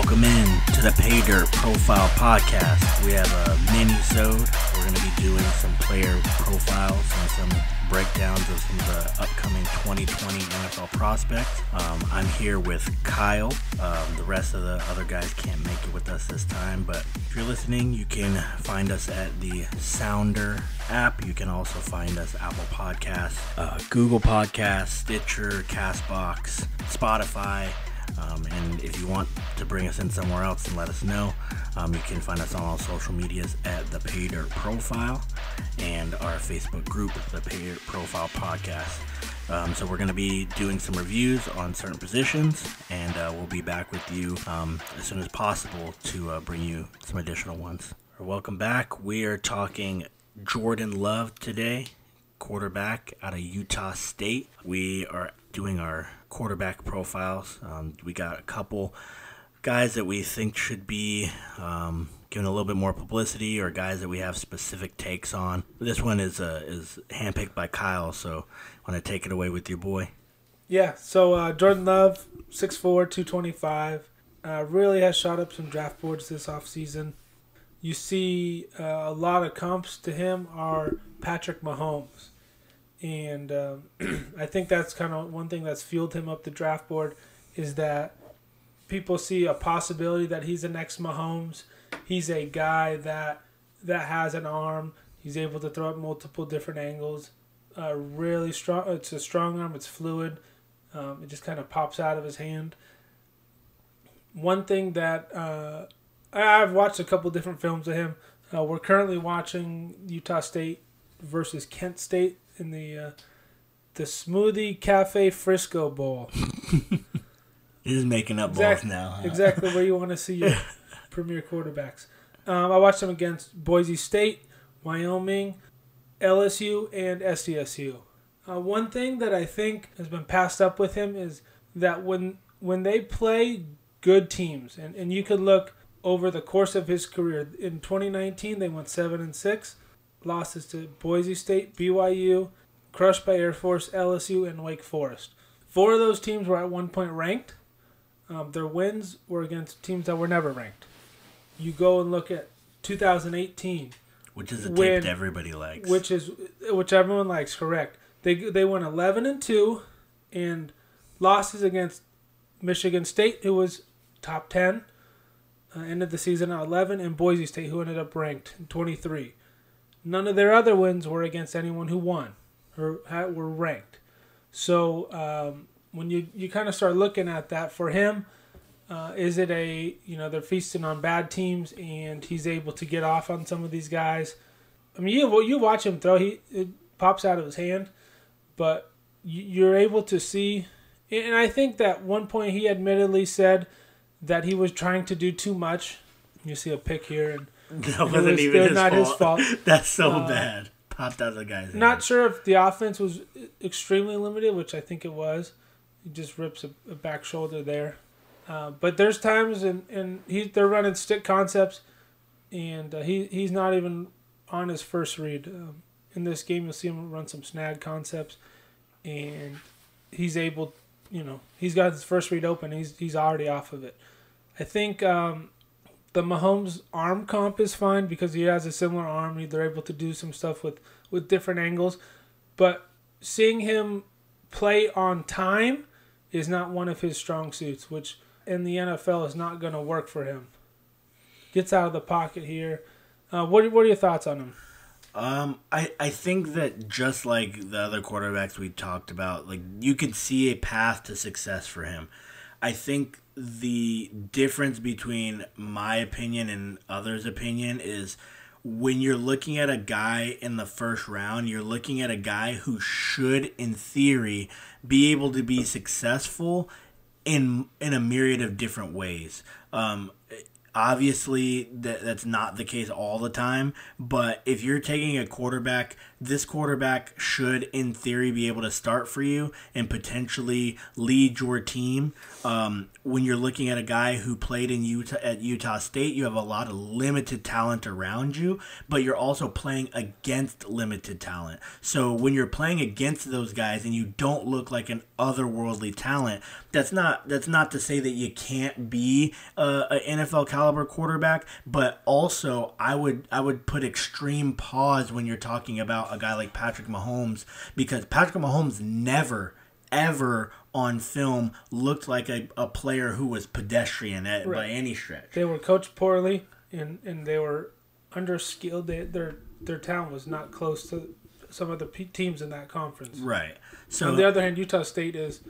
Welcome in to the Pay Dirt Profile Podcast. We have a mini-sode. We're going to be doing some player profiles and some breakdowns of some of the upcoming 2020 NFL prospects. I'm here with Kyle. The rest of the other guys can't make it with us this time, but if you're listening, you can find us at the Sounder app. You can also find us Apple Podcasts, Google Podcasts, Stitcher, Castbox, Spotify. And if you want to bring us in somewhere else, then let us know. You can find us on all social medias at the Pay Dirt Profile and our Facebook group, the Pay Dirt Profile Podcast. So we're going to be doing some reviews on certain positions, and we'll be back with you as soon as possible to bring you some additional ones. Welcome back. We are talking Jordon Love today, quarterback out of Utah State. We are doing our quarterback profiles. We got a couple guys that we think should be given a little bit more publicity, or guys that we have specific takes on. This one is handpicked by Kyle, so I want to take it away with your boy. Yeah, so Jordon Love, 6'4", 225, really has shot up some draft boards this offseason. You see a lot of comps to him are Patrick Mahomes. And I think that's kind of one thing that's fueled him up the draft board, is that people see a possibility that he's the next Mahomes. He's a guy that has an arm. He's able to throw at multiple different angles. Really strong. It's a strong arm. It's fluid. It just kind of pops out of his hand. One thing that I've watched a couple different films of him. We're currently watching Utah State versus Kent State in the Smoothie Cafe Frisco Bowl. He's making up balls now. Huh? Exactly where you want to see your premier quarterbacks. I watched him against Boise State, Wyoming, LSU, and SDSU. One thing that I think has been passed up with him is that when they play good teams, and you could look over the course of his career, in 2019 they went 7-6. Losses to Boise State, BYU, crushed by Air Force, LSU, and Wake Forest. 4 of those teams were at one point ranked. Their wins were against teams that were never ranked. You go and look at 2018. Which is a tape that everybody likes. Which everyone likes, correct. They went 11-2, and losses against Michigan State, who was top 10, ended the season at 11, and Boise State, who ended up ranked 23. None of their other wins were against anyone who won or were ranked. So when you kind of start looking at that for him, is it they're feasting on bad teams and he's able to get off on some of these guys? I mean, you watch him throw, it pops out of his hand, but you're able to see, and I think that one point he admittedly said that he was trying to do too much. You see a pick here, and that wasn't even his fault. That's so bad. Popped out of the guy's hand. Not sure if the offense was extremely limited, which I think it was. He just rips a back shoulder there. But there's times, and they're running stick concepts, and he's not even on his first read. In this game, you'll see him run some snag concepts, and he's able, he's got his first read open. He's already off of it. I think the Mahomes arm comp is fine because he has a similar arm. They're able to do some stuff with different angles. But seeing him play on time is not one of his strong suits, which in the NFL is not going to work for him. Gets out of the pocket here. What are your thoughts on him? I think that just like the other quarterbacks we talked about, like, you could see a path to success for him. I think the difference between my opinion and others' opinion is when you're looking at a guy in the first round, you're looking at a guy who should, in theory, be able to be successful in a myriad of different ways. Obviously, that's not the case all the time, but if you're taking a quarterback this quarterback should, in theory, be able to start for you and potentially lead your team. When you're looking at a guy who played in Utah State, you have a lot of limited talent around you, but you're also playing against limited talent. So when you're playing against those guys and you don't look like an otherworldly talent, that's not to say that you can't be an NFL caliber quarterback, but also I would put extreme pause when you're talking about a guy like Patrick Mahomes, because Patrick Mahomes never ever on film looked like a player who was pedestrian by any stretch. They were coached poorly and they were underskilled. Their talent was not close to some of the teams in that conference. Right. So on the other hand, Utah State is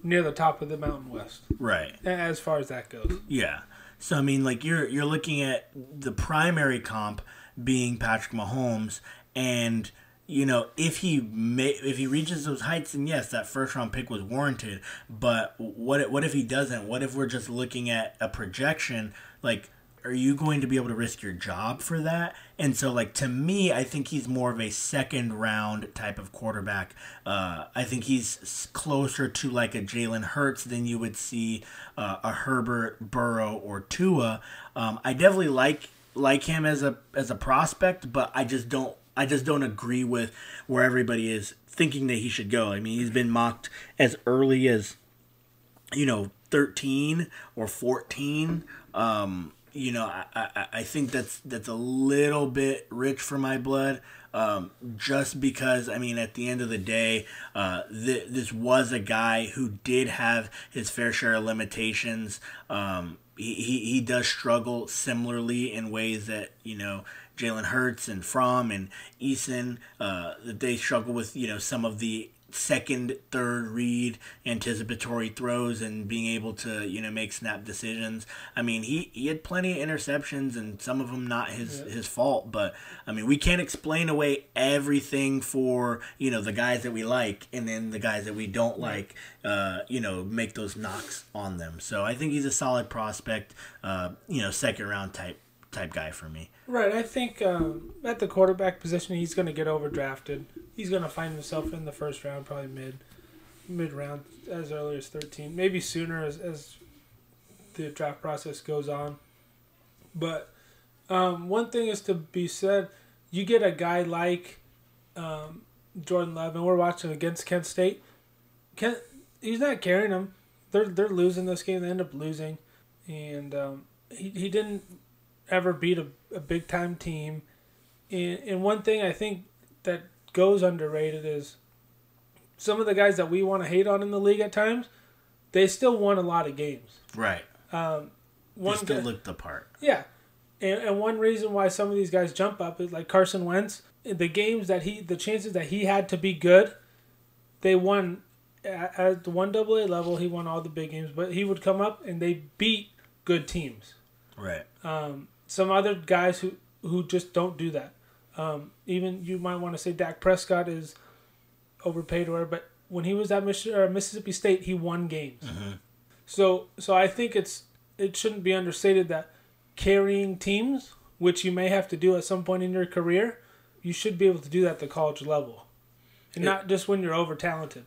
near the top of the Mountain West. Right. As far as that goes. Yeah. So I mean, like you're looking at the primary comp being Patrick Mahomes, and you know, if he reaches those heights, then yes, that first round pick was warranted. But what if he doesn't? What if we're just looking at a projection? Like, are you going to be able to risk your job for that? And so, like, to me, I think he's more of a second round type of quarterback. I think he's closer to like a Jalen Hurts than you would see a Herbert, Burrow, or Tua. I definitely like him as a prospect, but I just don't agree with where everybody is thinking that he should go. I mean, he's been mocked as early as, 13 or 14. I think that's a little bit rich for my blood. Just because, I mean, at the end of the day, this was a guy who did have his fair share of limitations. He does struggle similarly in ways that, Jalen Hurts and Fromm and Eason, that they struggle with, some of the second, third read anticipatory throws and being able to, make snap decisions. I mean, he had plenty of interceptions and some of them not his fault, but I mean, we can't explain away everything for, the guys that we like, and then the guys that we don't like, make those knocks on them. So I think he's a solid prospect, second round type guy for me. Right. I think at the quarterback position, he's going to get overdrafted. He's going to find himself in the first round, probably mid-round, as early as 13. Maybe sooner as the draft process goes on. But one thing is to be said, you get a guy like Jordon Love, and we're watching against Kent State. He's not carrying them. They're losing this game. They end up losing. And he didn't ever beat a big-time team. And one thing I think that goes underrated is some of the guys that we want to hate on in the league at times, they still won a lot of games. Right. They still looked the part. Yeah. And one reason why some of these guys jump up is like Carson Wentz. The games the chances that he had to be good, they won at the 1AA level. He won all the big games, but he would come up and they beat good teams. Right. Some other guys who just don't do that. Even you might want to say Dak Prescott is overpaid or whatever, but when he was at Mississippi State, he won games. Mm-hmm. So I think it shouldn't be understated that carrying teams, which you may have to do at some point in your career, you should be able to do that at the college level, and not just when you're over talented,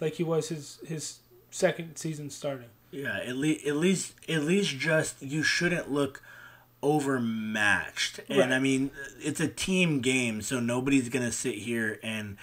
like he was his second season starting. Yeah, at least just you shouldn't look overmatched. And right. I mean, it's a team game, so nobody's gonna sit here and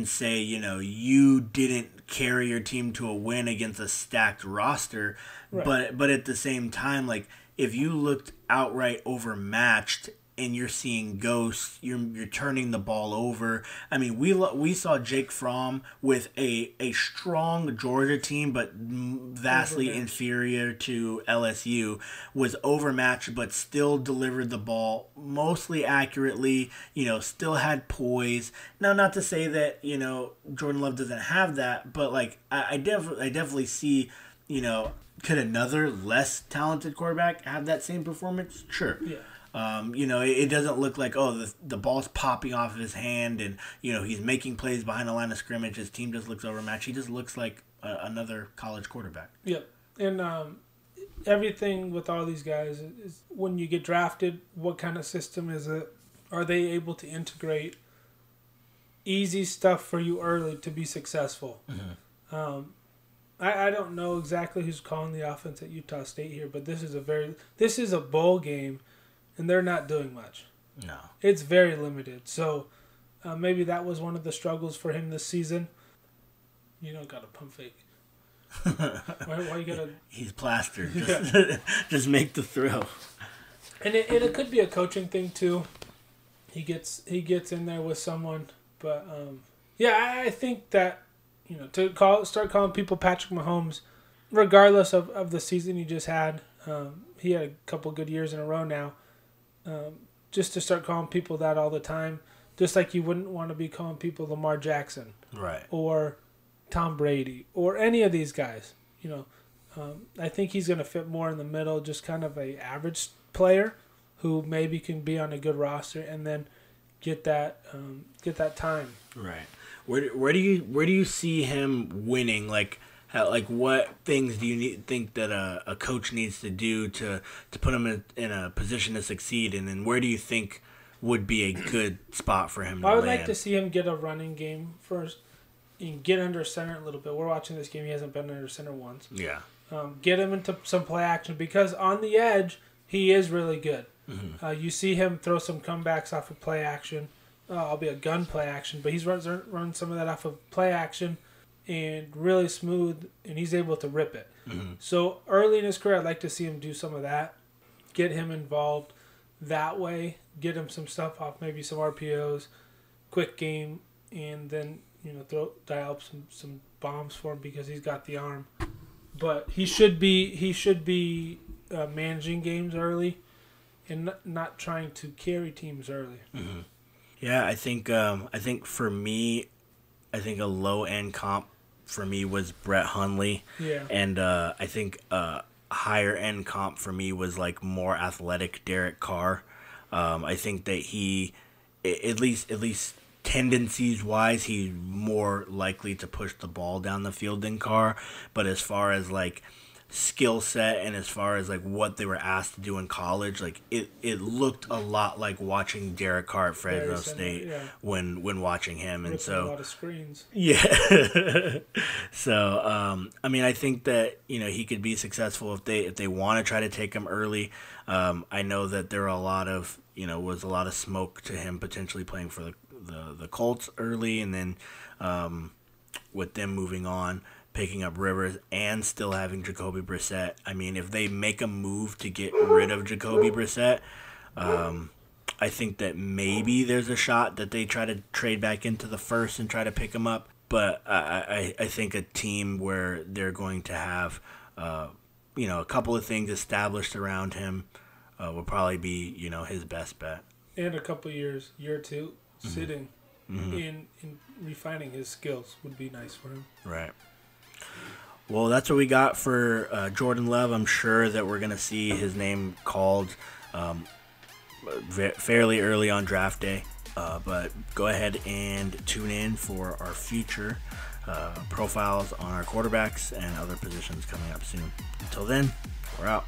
say, you didn't carry your team to a win against a stacked roster. Right. But at the same time, like, if you looked outright overmatched and you're seeing ghosts, you're turning the ball over. I mean, we saw Jake Fromm with a strong Georgia team, but vastly inferior to LSU, was overmatched, but still delivered the ball mostly accurately. Still had poise. Now, not to say that Jordon Love doesn't have that, but like I definitely see could another less talented quarterback have that same performance? Sure. Yeah. It doesn't look like, the ball's popping off of his hand and, he's making plays behind the line of scrimmage. His team just looks overmatched. He just looks like another college quarterback. Yep. And everything with all these guys is when you get drafted, what kind of system is it? Are they able to integrate easy stuff for you early to be successful. Mm-hmm. I don't know exactly who's calling the offense at Utah State here, but this is a bowl game, and they're not doing much. No. It's very limited. So maybe that was one of the struggles for him this season. You don't got to pump fake. Why you gotta? He's plastered. Just make the throw. And it could be a coaching thing too. He gets in there with someone, but I think that start calling people Patrick Mahomes, regardless of the season he just had. He had a couple good years in a row now. Just to start calling people that all the time, just like you wouldn't want to be calling people Lamar Jackson, right, or Tom Brady, or any of these guys. I think he's going to fit more in the middle, just kind of a average player who maybe can be on a good roster and then get that time. Right. Where do you see him winning? Like what things do you think that a coach needs to do to put him in a position to succeed? And then where do you think would be a good spot for him to I would land? like to see him get a running game first and get under center a little bit. We're watching this game. He hasn't been under center once. Yeah. Get him into some play action because on the edge, he is really good. Mm-hmm. You see him throw some comebacks off of play action. Albeit a gun play action, but he's run some of that off of play action and really smooth, and he's able to rip it. Mm-hmm. So early in his career, I'd like to see him do some of that, get him involved that way, get him some stuff off, maybe some RPOs, quick game, and then dial up some bombs for him because he's got the arm. But he should be managing games early and not trying to carry teams early. Mm-hmm. Yeah, I think for me, a low end comp for me was Brett Hundley. Yeah. And I think a higher end comp for me was like more athletic Derek Carr. I think that he, at least tendencies wise, he's more likely to push the ball down the field than Carr. But as far as like skill set and as far as like what they were asked to do in college, like it looked a lot like watching Derek Carr at Fresno State. Yeah. when watching him. And so a lot of screens. Yeah. So I think that he could be successful if they want to try to take him early. I know that there are was a lot of smoke to him potentially playing for the Colts early, and then with them moving on, picking up Rivers and still having Jacoby Brissett. I mean, if they make a move to get rid of Jacoby Brissett, I think that maybe there's a shot that they try to trade back into the first and try to pick him up. But I think a team where they're going to have a couple of things established around him will probably be his best bet. And a couple years, year or two, sitting in refining his skills would be nice for him. Right. Well, that's what we got for Jordon Love. I'm sure that we're going to see his name called fairly early on draft day. But go ahead and tune in for our future profiles on our quarterbacks and other positions coming up soon. Until then, we're out.